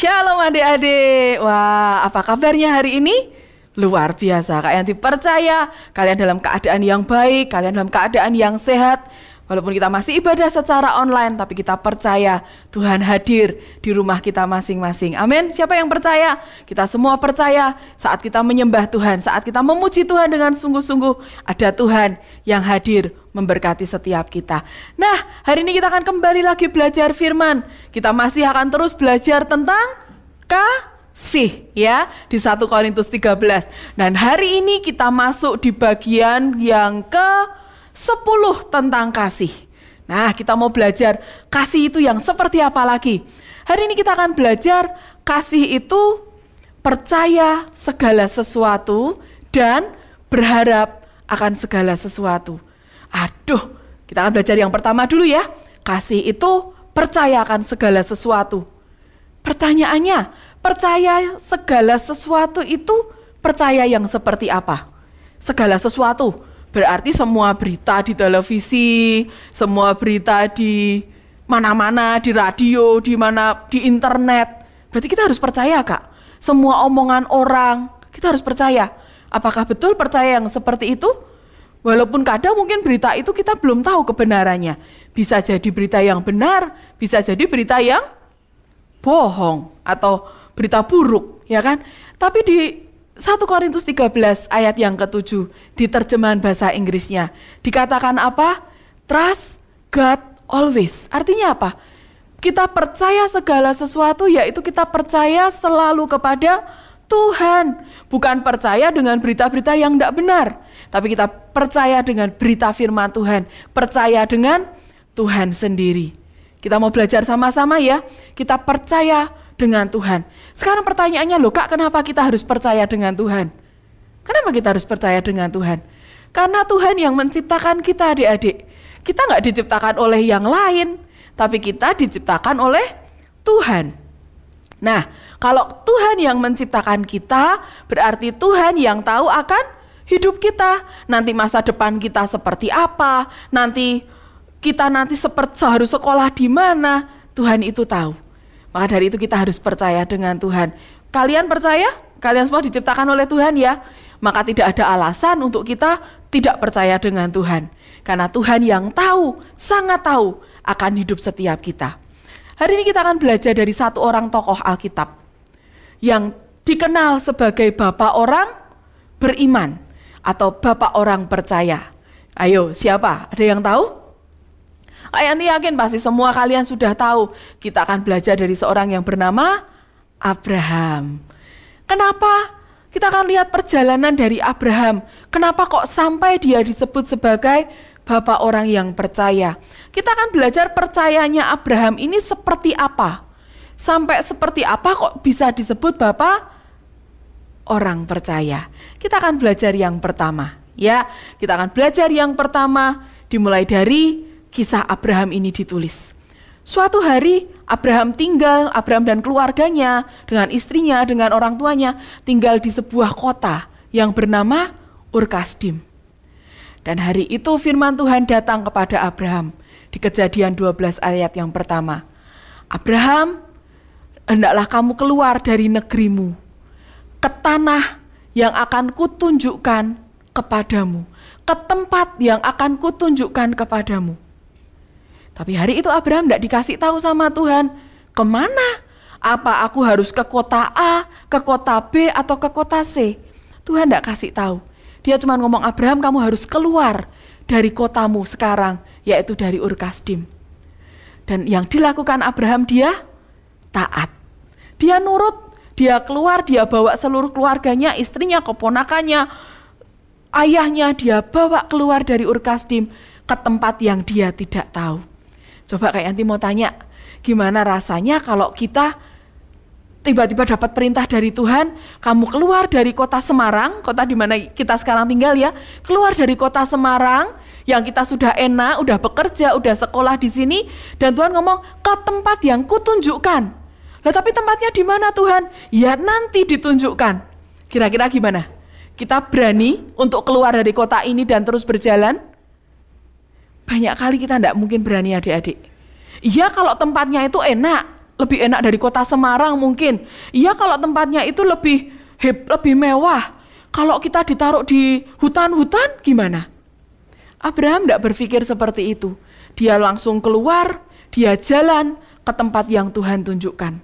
Shalom adik-adik. Wah, apa kabarnya hari ini? Luar biasa. Kak Yanti percaya kalian dalam keadaan yang baik, kalian dalam keadaan yang sehat. Walaupun kita masih ibadah secara online, tapi kita percaya Tuhan hadir di rumah kita masing-masing. Amin. Siapa yang percaya? Kita semua percaya saat kita menyembah Tuhan, saat kita memuji Tuhan dengan sungguh-sungguh, ada Tuhan yang hadir memberkati setiap kita. Nah, hari ini kita akan kembali lagi belajar firman. Kita masih akan terus belajar tentang kasih ya di 1 Korintus 13. Dan hari ini kita masuk di bagian yang ke-10 tentang kasih. Nah, kita mau belajar kasih itu yang seperti apa lagi. Hari ini kita akan belajar kasih itu percaya segala sesuatu dan berharap akan segala sesuatu. Aduh, kita akan belajar yang pertama dulu ya. Kasih itu percaya akan segala sesuatu. Pertanyaannya, percaya segala sesuatu itu percaya yang seperti apa? Segala sesuatu berarti semua berita di televisi, semua berita di mana-mana, di radio, di mana, di internet. Berarti kita harus percaya, Kak. Semua omongan orang, kita harus percaya. Apakah betul percaya yang seperti itu? Walaupun kadang mungkin berita itu kita belum tahu kebenarannya. Bisa jadi berita yang benar, bisa jadi berita yang bohong atau berita buruk, ya kan? Tapi di 1 Korintus 13 ayat yang ke-7 di terjemahan bahasa Inggrisnya dikatakan apa? Trust God always. Artinya apa? Kita percaya segala sesuatu, yaitu kita percaya selalu kepada Tuhan. Bukan percaya dengan berita-berita yang tidak benar, tapi kita percaya dengan berita firman Tuhan, percaya dengan Tuhan sendiri. Kita mau belajar sama-sama ya. Kita percaya dengan Tuhan. Sekarang pertanyaannya, loh Kak, kenapa kita harus percaya dengan Tuhan? Kenapa kita harus percaya dengan Tuhan? Karena Tuhan yang menciptakan kita, adik-adik. Kita nggak diciptakan oleh yang lain, tapi kita diciptakan oleh Tuhan. Nah, kalau Tuhan yang menciptakan kita, berarti Tuhan yang tahu akan hidup kita. Nanti masa depan kita seperti apa, nanti kita harus sekolah di mana, Tuhan itu tahu. Maka dari itu kita harus percaya dengan Tuhan. Kalian percaya? Kalian semua diciptakan oleh Tuhan ya? Maka tidak ada alasan untuk kita tidak percaya dengan Tuhan. Karena Tuhan yang tahu, sangat tahu akan hidup setiap kita. Hari ini kita akan belajar dari satu orang tokoh Alkitab yang dikenal sebagai bapak orang beriman atau bapak orang percaya. Ayo, siapa? Ada yang tahu? Yanti yakin pasti semua kalian sudah tahu. Kita akan belajar dari seorang yang bernama Abraham. Kenapa? Kita akan lihat perjalanan dari Abraham. Kenapa kok sampai dia disebut sebagai bapak orang yang percaya? Kita akan belajar percayanya Abraham ini seperti apa. Sampai seperti apa kok bisa disebut bapak orang percaya. Kita akan belajar yang pertama. Ya, kita akan belajar yang pertama dimulai dari kisah Abraham ini ditulis. Suatu hari Abraham dan keluarganya dengan istrinya, dengan orang tuanya tinggal di sebuah kota yang bernama Ur-Kasdim. Dan hari itu firman Tuhan datang kepada Abraham di Kejadian 12 ayat yang pertama. Abraham, hendaklah kamu keluar dari negerimu ke tanah yang akan kutunjukkan kepadamu, ke tempat yang akan kutunjukkan kepadamu. Tapi hari itu Abraham tidak dikasih tahu sama Tuhan, kemana? Apa aku harus ke kota A, ke kota B, atau ke kota C? Tuhan tidak kasih tahu. Dia cuma ngomong, Abraham, kamu harus keluar dari kotamu sekarang, yaitu dari Ur-Kasdim. Dan yang dilakukan Abraham, dia taat. Dia nurut, dia keluar, dia bawa seluruh keluarganya, istrinya, keponakannya, ayahnya, dia bawa keluar dari Ur-Kasdim ke tempat yang dia tidak tahu. Coba Kak Yanti mau tanya, gimana rasanya kalau kita tiba-tiba dapat perintah dari Tuhan, kamu keluar dari kota Semarang, kota di mana kita sekarang tinggal ya, keluar dari kota Semarang, yang kita sudah enak, udah bekerja, udah sekolah di sini, dan Tuhan ngomong, ke tempat yang kutunjukkan. Lah tapi tempatnya di mana Tuhan? Ya nanti ditunjukkan. Kira-kira gimana? Kita berani untuk keluar dari kota ini dan terus berjalan? Banyak kali kita tidak mungkin berani adik-adik. Iya kalau tempatnya itu enak, lebih enak dari kota Semarang mungkin. Iya, kalau tempatnya itu lebih mewah. Kalau kita ditaruh di hutan-hutan gimana? Abraham tidak berpikir seperti itu. Dia langsung keluar, dia jalan ke tempat yang Tuhan tunjukkan.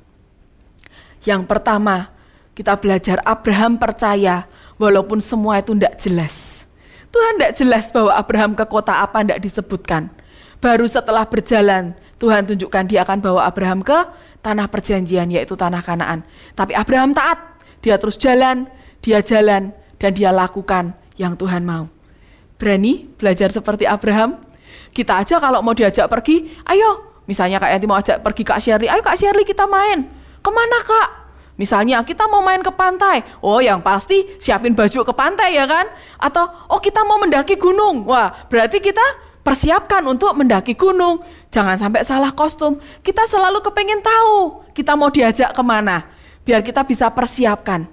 Yang pertama, kita belajar Abraham percaya walaupun semua itu tidak jelas. Tuhan tidak jelas bahwa Abraham ke kota apa, tidak disebutkan. Baru setelah berjalan, Tuhan tunjukkan dia akan bawa Abraham ke tanah perjanjian, yaitu tanah Kanaan. Tapi Abraham taat, dia terus jalan, dan dia lakukan yang Tuhan mau. Berani belajar seperti Abraham? Kita aja kalau mau diajak pergi, ayo, misalnya Kak Yanti mau ajak pergi Kak Shirley, ayo Kak Shirley kita main. Kemana Kak? Misalnya kita mau main ke pantai, oh yang pasti siapin baju ke pantai ya kan? Atau oh kita mau mendaki gunung, wah berarti kita persiapkan untuk mendaki gunung. Jangan sampai salah kostum. Kita selalu kepengen tahu kita mau diajak kemana, biar kita bisa persiapkan.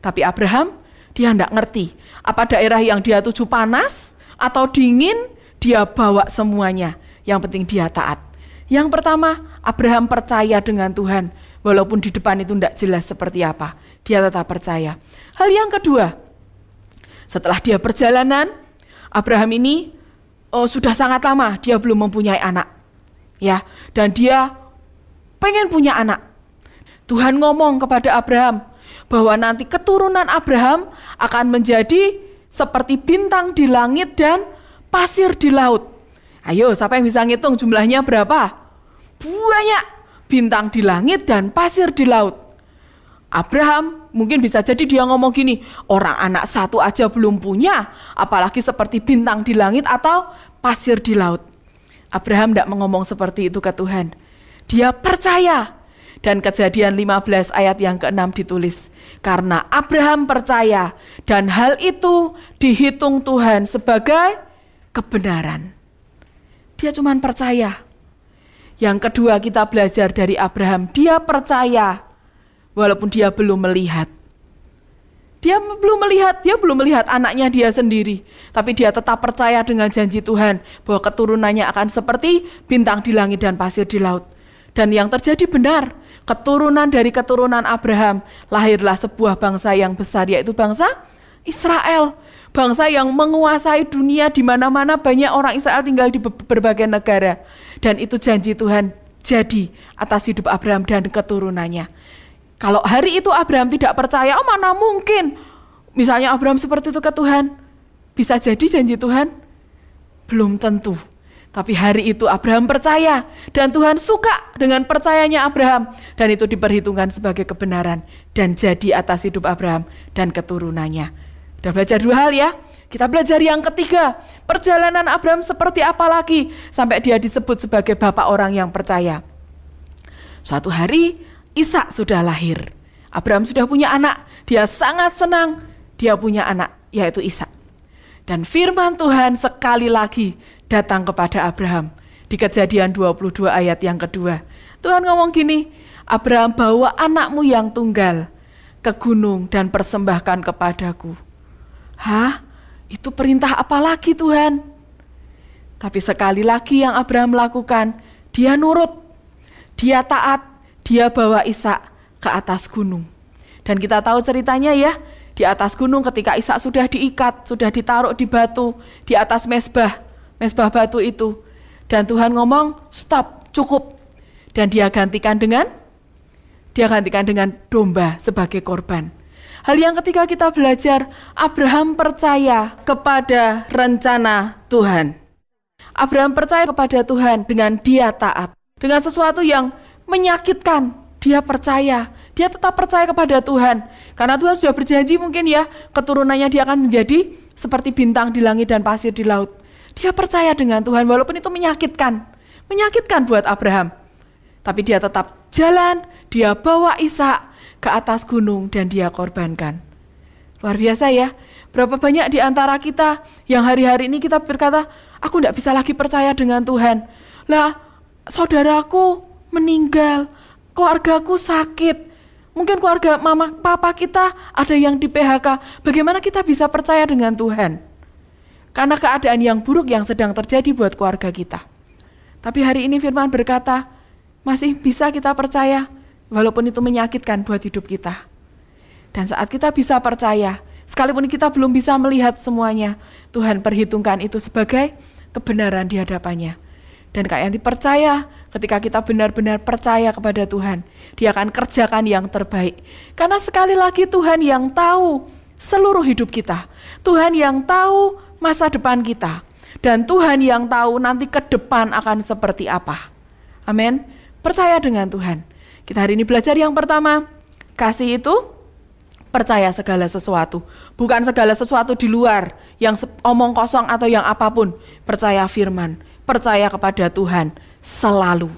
Tapi Abraham, dia tidak ngerti apa daerah yang dia tuju panas atau dingin, dia bawa semuanya. Yang penting dia taat. Yang pertama, Abraham percaya dengan Tuhan. Walaupun di depan itu tidak jelas seperti apa, dia tetap percaya. Hal yang kedua, setelah dia perjalanan, Abraham ini sudah sangat lama dia belum mempunyai anak, ya, dan dia pengen punya anak. Tuhan ngomong kepada Abraham bahwa nanti keturunan Abraham akan menjadi seperti bintang di langit dan pasir di laut. Ayo, siapa yang bisa ngitung jumlahnya berapa? Banyak. Bintang di langit dan pasir di laut. Abraham mungkin bisa jadi dia ngomong gini, orang anak satu aja belum punya, apalagi seperti bintang di langit atau pasir di laut. Abraham tidak mengomong seperti itu ke Tuhan. Dia percaya. Dan Kejadian 15 ayat yang ke-6 ditulis, karena Abraham percaya dan hal itu dihitung Tuhan sebagai kebenaran. Dia cuma percaya. Yang kedua, kita belajar dari Abraham, dia percaya walaupun dia belum melihat. Dia belum melihat anaknya dia sendiri, tapi dia tetap percaya dengan janji Tuhan bahwa keturunannya akan seperti bintang di langit dan pasir di laut. Dan yang terjadi benar, keturunan dari keturunan Abraham lahirlah sebuah bangsa yang besar, yaitu bangsa Israel. Bangsa yang menguasai dunia, di mana-mana banyak orang Israel tinggal di berbagai negara. Dan itu janji Tuhan jadi atas hidup Abraham dan keturunannya. Kalau hari itu Abraham tidak percaya, oh mana mungkin. Misalnya Abraham seperti itu ke Tuhan, bisa jadi janji Tuhan? Belum tentu. Tapi hari itu Abraham percaya dan Tuhan suka dengan percayanya Abraham. Dan itu diperhitungkan sebagai kebenaran dan jadi atas hidup Abraham dan keturunannya. Udah belajar dua hal ya. Kita belajar yang ketiga, perjalanan Abraham seperti apa lagi sampai dia disebut sebagai bapak orang yang percaya. Suatu hari Ishak sudah lahir. Abraham sudah punya anak. Dia sangat senang dia punya anak, yaitu Ishak. Dan firman Tuhan sekali lagi datang kepada Abraham di Kejadian 22 ayat yang kedua. Tuhan ngomong gini, Abraham, bawa anakmu yang tunggal ke gunung dan persembahkan kepadaku. Hah? Itu perintah apa lagi Tuhan? Tapi sekali lagi yang Abraham lakukan, dia nurut, dia taat, dia bawa Ishak ke atas gunung. Dan kita tahu ceritanya ya, di atas gunung ketika Ishak sudah diikat, sudah ditaruh di batu, di atas mezbah batu itu. Dan Tuhan ngomong, stop, cukup. Dan dia gantikan dengan domba sebagai korban. Hal yang ketiga kita belajar, Abraham percaya kepada rencana Tuhan. Abraham percaya kepada Tuhan dengan dia taat. Dengan sesuatu yang menyakitkan, dia percaya. Dia tetap percaya kepada Tuhan. Karena Tuhan sudah berjanji mungkin ya, keturunannya dia akan menjadi seperti bintang di langit dan pasir di laut. Dia percaya dengan Tuhan walaupun itu menyakitkan. Menyakitkan buat Abraham. Tapi dia tetap jalan, dia bawa Ishak ke atas gunung dan dia korbankan. Luar biasa ya. Berapa banyak di antara kita yang hari-hari ini kita berkata, aku tidak bisa lagi percaya dengan Tuhan. Lah, saudaraku meninggal, keluargaku sakit. Mungkin keluarga mama papa kita ada yang di PHK. Bagaimana kita bisa percaya dengan Tuhan? Karena keadaan yang buruk yang sedang terjadi buat keluarga kita. Tapi hari ini firman berkata, masih bisa kita percaya, walaupun itu menyakitkan buat hidup kita. Dan saat kita bisa percaya, sekalipun kita belum bisa melihat semuanya, Tuhan perhitungkan itu sebagai kebenaran di hadapannya. Dan Kak Yanti percaya, ketika kita benar-benar percaya kepada Tuhan, Dia akan kerjakan yang terbaik. Karena sekali lagi Tuhan yang tahu seluruh hidup kita. Tuhan yang tahu masa depan kita. Dan Tuhan yang tahu nanti ke depan akan seperti apa. Amin. Percaya dengan Tuhan. Kita hari ini belajar yang pertama, kasih itu percaya segala sesuatu. Bukan segala sesuatu di luar, yang omong kosong atau yang apapun. Percaya firman, percaya kepada Tuhan selalu.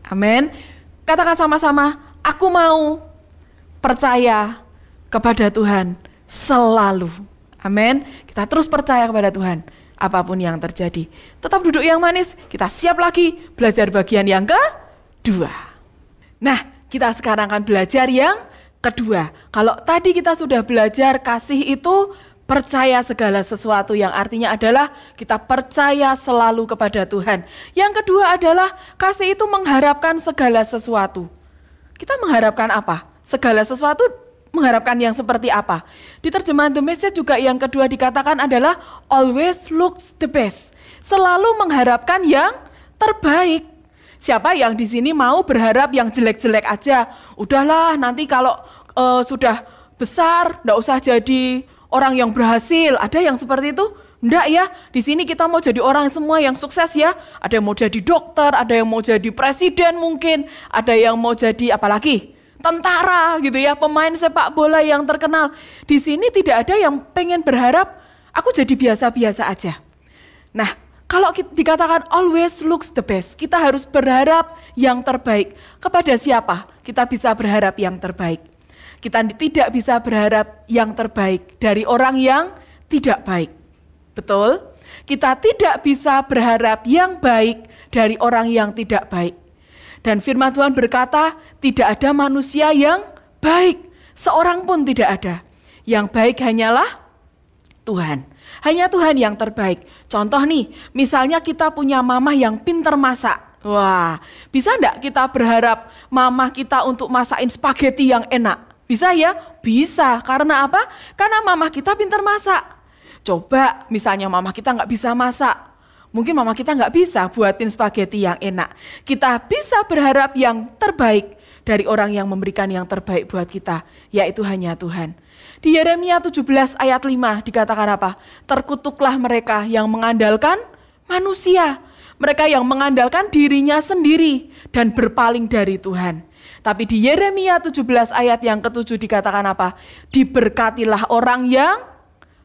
Amin. Katakan sama-sama, aku mau percaya kepada Tuhan selalu. Amin. Kita terus percaya kepada Tuhan, apapun yang terjadi. Tetap duduk yang manis, kita siap lagi belajar bagian yang kedua. Nah, kita sekarang akan belajar yang kedua. Kalau tadi kita sudah belajar kasih itu percaya segala sesuatu, yang artinya adalah kita percaya selalu kepada Tuhan. Yang kedua adalah kasih itu mengharapkan segala sesuatu. Kita mengharapkan apa? Segala sesuatu mengharapkan yang seperti apa? Di terjemahan The Message juga yang kedua dikatakan adalah always looks the best. Selalu mengharapkan yang terbaik. Siapa yang di sini mau berharap yang jelek-jelek aja? Udahlah, nanti kalau sudah besar, enggak usah jadi orang yang berhasil. Ada yang seperti itu? Enggak ya, di sini kita mau jadi orang semua yang sukses ya. Ada yang mau jadi dokter, ada yang mau jadi presiden mungkin, ada yang mau jadi apalagi? Tentara gitu ya, pemain sepak bola yang terkenal. Di sini tidak ada yang pengen berharap, aku jadi biasa-biasa aja. Nah, kalau dikatakan always looks the best, kita harus berharap yang terbaik. Kepada siapa kita bisa berharap yang terbaik? Kita tidak bisa berharap yang terbaik dari orang yang tidak baik. Betul? Kita tidak bisa berharap yang baik dari orang yang tidak baik. Dan firman Tuhan berkata, tidak ada manusia yang baik. Seorang pun tidak ada. Yang baik hanyalah Tuhan. Hanya Tuhan yang terbaik. Contoh nih, misalnya kita punya mamah yang pintar masak. Wah, bisa enggak kita berharap mamah kita untuk masakin spaghetti yang enak? Bisa ya? Bisa. Karena apa? Karena mamah kita pintar masak. Coba misalnya mamah kita nggak bisa masak. Mungkin mamah kita nggak bisa buatin spaghetti yang enak. Kita bisa berharap yang terbaik dari orang yang memberikan yang terbaik buat kita, yaitu hanya Tuhan. Di Yeremia 17 ayat 5 dikatakan apa? Terkutuklah mereka yang mengandalkan manusia. Mereka yang mengandalkan dirinya sendiri dan berpaling dari Tuhan. Tapi di Yeremia 17 ayat yang ke-7 dikatakan apa? Diberkatilah orang yang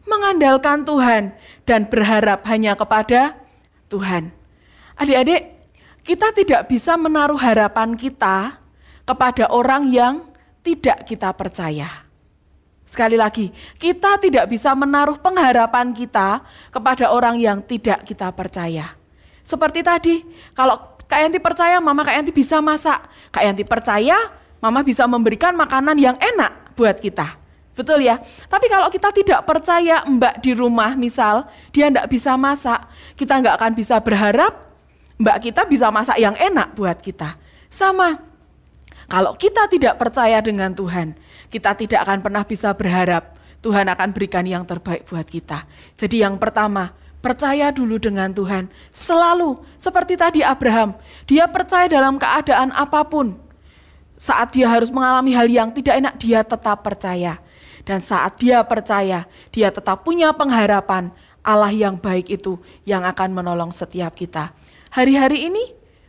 mengandalkan Tuhan dan berharap hanya kepada Tuhan. Adik-adik, kita tidak bisa menaruh harapan kita kepada orang yang tidak kita percaya. Sekali lagi, kita tidak bisa menaruh pengharapan kita kepada orang yang tidak kita percaya. Seperti tadi, kalau Kak Yanti percaya Mama Kak Yanti bisa masak, Kak Yanti percaya Mama bisa memberikan makanan yang enak buat kita. Betul ya? Tapi kalau kita tidak percaya Mbak di rumah misal, dia tidak bisa masak, kita nggak akan bisa berharap Mbak kita bisa masak yang enak buat kita. Sama, kalau kita tidak percaya dengan Tuhan, kita tidak akan pernah bisa berharap Tuhan akan berikan yang terbaik buat kita. Jadi yang pertama, percaya dulu dengan Tuhan. Selalu, seperti tadi Abraham, dia percaya dalam keadaan apapun. Saat dia harus mengalami hal yang tidak enak, dia tetap percaya. Dan saat dia percaya, dia tetap punya pengharapan Allah yang baik itu yang akan menolong setiap kita. Hari-hari ini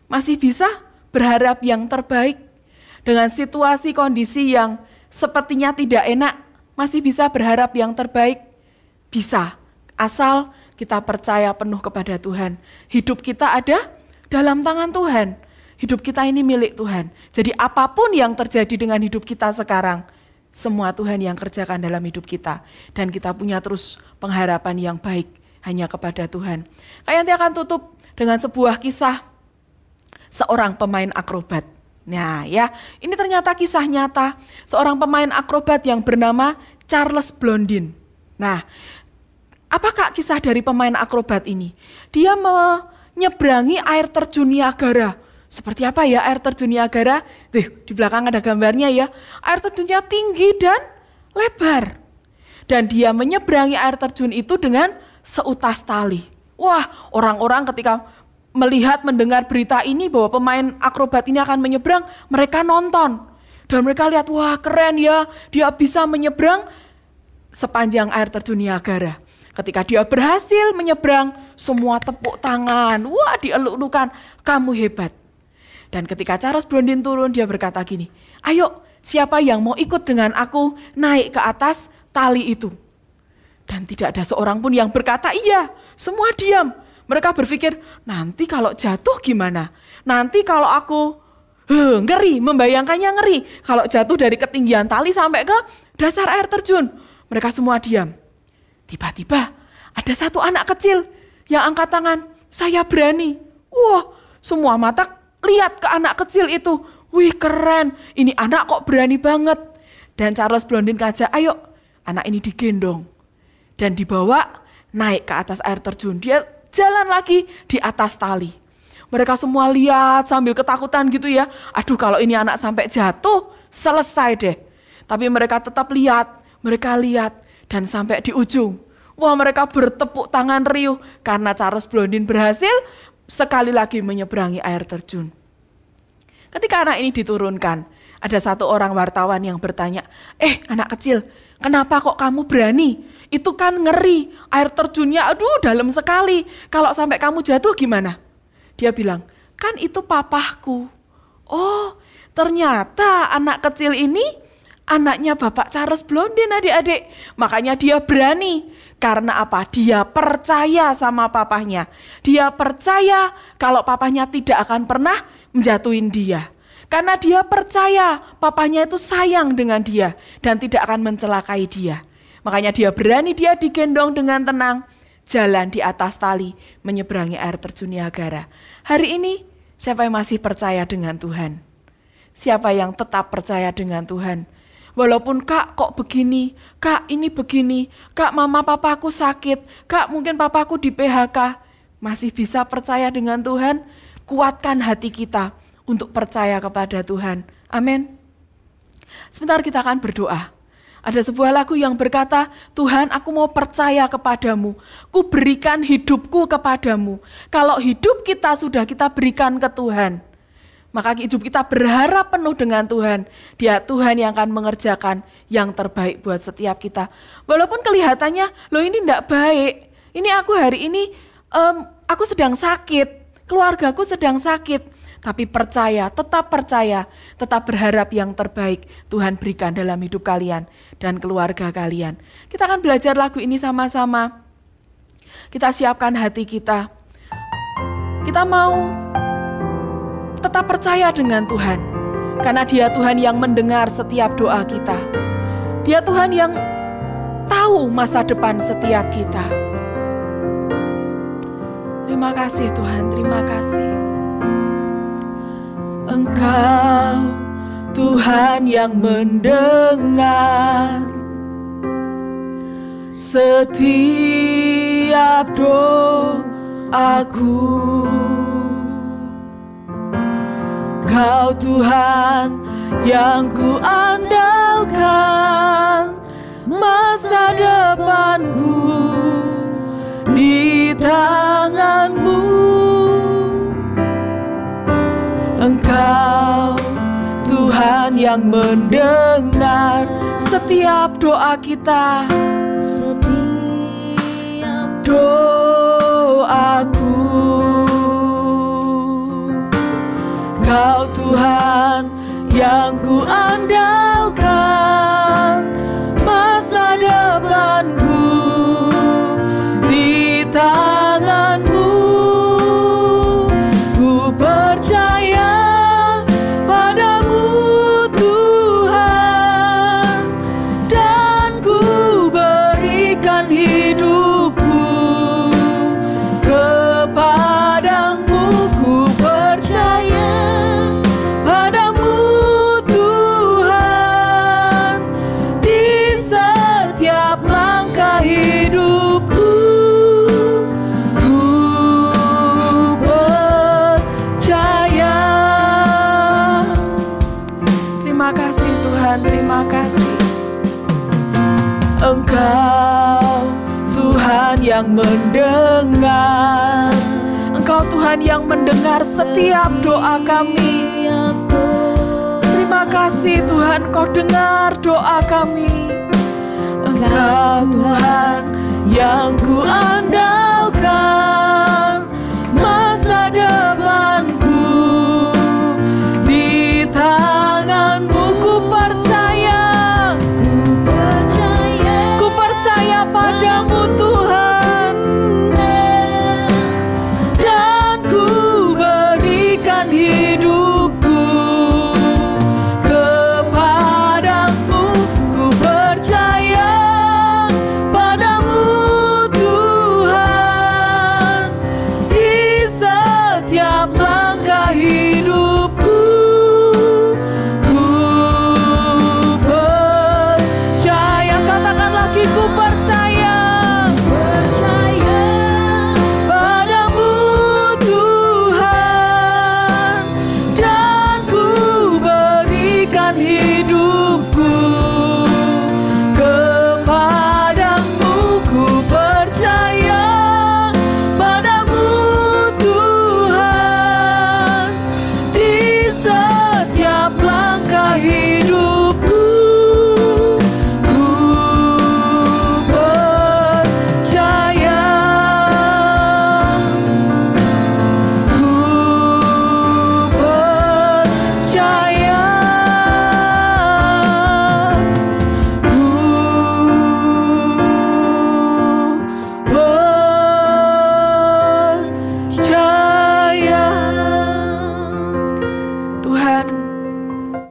masih bisa berharap yang terbaik. Dengan situasi kondisi yang sepertinya tidak enak, masih bisa berharap yang terbaik? Bisa, asal kita percaya penuh kepada Tuhan. Hidup kita ada dalam tangan Tuhan. Hidup kita ini milik Tuhan. Jadi apapun yang terjadi dengan hidup kita sekarang, semua Tuhan yang kerjakan dalam hidup kita. Dan kita punya terus pengharapan yang baik hanya kepada Tuhan. Kak Yanti akan tutup dengan sebuah kisah seorang pemain akrobat. Nah ya, ini ternyata kisah nyata seorang pemain akrobat yang bernama Charles Blondin. Nah, apakah kisah dari pemain akrobat ini? Dia menyeberangi air terjun Niagara Seperti apa ya air terjun Niagara? Di belakang ada gambarnya ya. Air terjunnya tinggi dan lebar. Dan dia menyeberangi air terjun itu dengan seutas tali. Wah, orang-orang ketika mendengar berita ini bahwa pemain akrobat ini akan menyeberang, mereka nonton. Dan mereka lihat, wah keren ya, dia bisa menyeberang sepanjang air terjun Niagara. Ketika dia berhasil menyeberang, semua tepuk tangan, wah dieluk-elukan, kamu hebat. Dan ketika Charles Blondin turun, dia berkata gini, ayo siapa yang mau ikut dengan aku naik ke atas tali itu? Dan tidak ada seorang pun yang berkata iya, semua diam. Mereka berpikir, nanti kalau jatuh gimana? Nanti kalau aku ngeri, membayangkannya ngeri. Kalau jatuh dari ketinggian tali sampai ke dasar air terjun. Mereka semua diam. Tiba-tiba ada satu anak kecil yang angkat tangan, saya berani. Wah, semua mata lihat ke anak kecil itu. Wih keren, ini anak kok berani banget. Dan Charles Blondin kaca, ayo anak ini digendong. Dan dibawa naik ke atas air terjun. Dia jalan lagi di atas tali. Mereka semua lihat sambil ketakutan gitu ya. Aduh kalau ini anak sampai jatuh, selesai deh. Tapi mereka tetap lihat, dan sampai di ujung. Wah mereka bertepuk tangan riuh karena Charles Blondin berhasil sekali lagi menyeberangi air terjun. Ketika anak ini diturunkan, ada satu orang wartawan yang bertanya, anak kecil, kenapa kok kamu berani? Itu kan ngeri, air terjunnya aduh dalam sekali. Kalau sampai kamu jatuh gimana? Dia bilang, kan itu papahku. Oh, ternyata anak kecil ini anaknya Bapak Charles Blondin adik-adik. Makanya dia berani. Karena apa? Dia percaya sama papahnya. Dia percaya kalau papahnya tidak akan pernah menjatuhin dia. Karena dia percaya papahnya itu sayang dengan dia dan tidak akan mencelakai dia. Makanya dia berani, dia digendong dengan tenang. Jalan di atas tali, menyeberangi air terjun Niagara. Hari ini, siapa yang masih percaya dengan Tuhan? Siapa yang tetap percaya dengan Tuhan? Walaupun kak kok begini, kak ini begini, kak mama papaku sakit, kak mungkin papaku di PHK. Masih bisa percaya dengan Tuhan? Kuatkan hati kita untuk percaya kepada Tuhan. Amin. Sebentar kita akan berdoa. Ada sebuah lagu yang berkata, Tuhan aku mau percaya kepadamu, ku berikan hidupku kepadamu. Kalau hidup kita sudah kita berikan ke Tuhan, maka hidup kita berharap penuh dengan Tuhan. Dia Tuhan yang akan mengerjakan yang terbaik buat setiap kita. Walaupun kelihatannya, loh ini tidak baik, ini aku hari ini, aku sedang sakit, keluargaku sedang sakit. Tapi percaya, tetap berharap yang terbaik Tuhan berikan dalam hidup kalian dan keluarga kalian. Kita akan belajar lagu ini sama-sama. Kita siapkan hati kita. Kita mau tetap percaya dengan Tuhan. Karena Dia Tuhan yang mendengar setiap doa kita. Dia Tuhan yang tahu masa depan setiap kita. Terima kasih Tuhan, terima kasih. Engkau Tuhan yang mendengar setiap doaku. Kau Tuhan yang ku andalkan, masa depanku di tangan-Mu. Engkau Tuhan yang mendengar setiap doa kita, setiap doaku. Kau Tuhan yang ku andalkan, masa depanku di tangan-Mu. Ku percaya padamu Tuhan, dan ku berikan hidupku kepadamu. Ku percaya padamu Tuhan, Engkau Tuhan yang mendengar, Engkau Tuhan yang mendengar setiap doa kami. Terima kasih Tuhan, Kau dengar doa kami. Engkau Tuhan yang ku andalkan, masa depanku di tangan-Mu. Ku percaya padamu Tuhan, dan ku berikan hidupku kepadamu. Ku percaya padamu Tuhan, di setiap langkah hidupku. Ku percaya, katakan lagi, ku percaya padamu Tuhan, dan ku berikan hidupku kepadamu. Ku percaya padamu Tuhan, di setiap langkah hidupku. Ku percaya, ku percaya, ku percaya. Tuhan,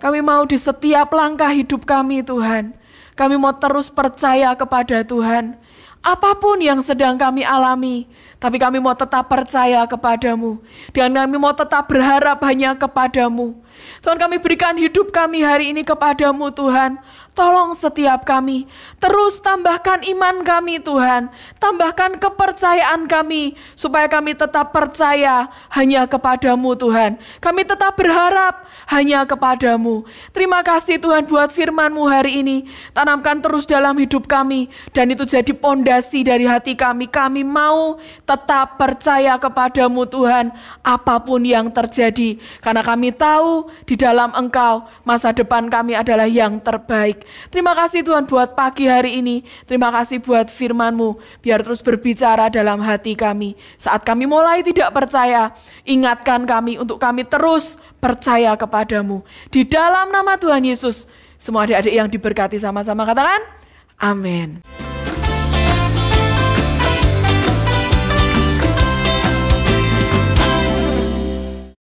kami mau di setiap langkah hidup kami Tuhan, kami mau terus percaya kepada Tuhan. Apapun yang sedang kami alami, tapi kami mau tetap percaya kepadamu. Dan kami mau tetap berharap hanya kepadamu. Tuhan, kami berikan hidup kami hari ini kepadamu Tuhan. Tolong setiap kami, terus tambahkan iman kami Tuhan. Tambahkan kepercayaan kami, supaya kami tetap percaya hanya kepadamu Tuhan. Kami tetap berharap hanya kepadamu. Terima kasih Tuhan buat firman-Mu hari ini. Tanamkan terus dalam hidup kami, dan itu jadi pondasi dari hati kami. Kami mau tetap percaya kepadamu Tuhan, apapun yang terjadi. Karena kami tahu di dalam Engkau masa depan kami adalah yang terbaik. Terima kasih Tuhan buat pagi hari ini. Terima kasih buat firman-Mu. Biar terus berbicara dalam hati kami. Saat kami mulai tidak percaya, ingatkan kami untuk kami terus percaya kepadamu. Di dalam nama Tuhan Yesus, semua adik-adik yang diberkati sama-sama katakan, amin.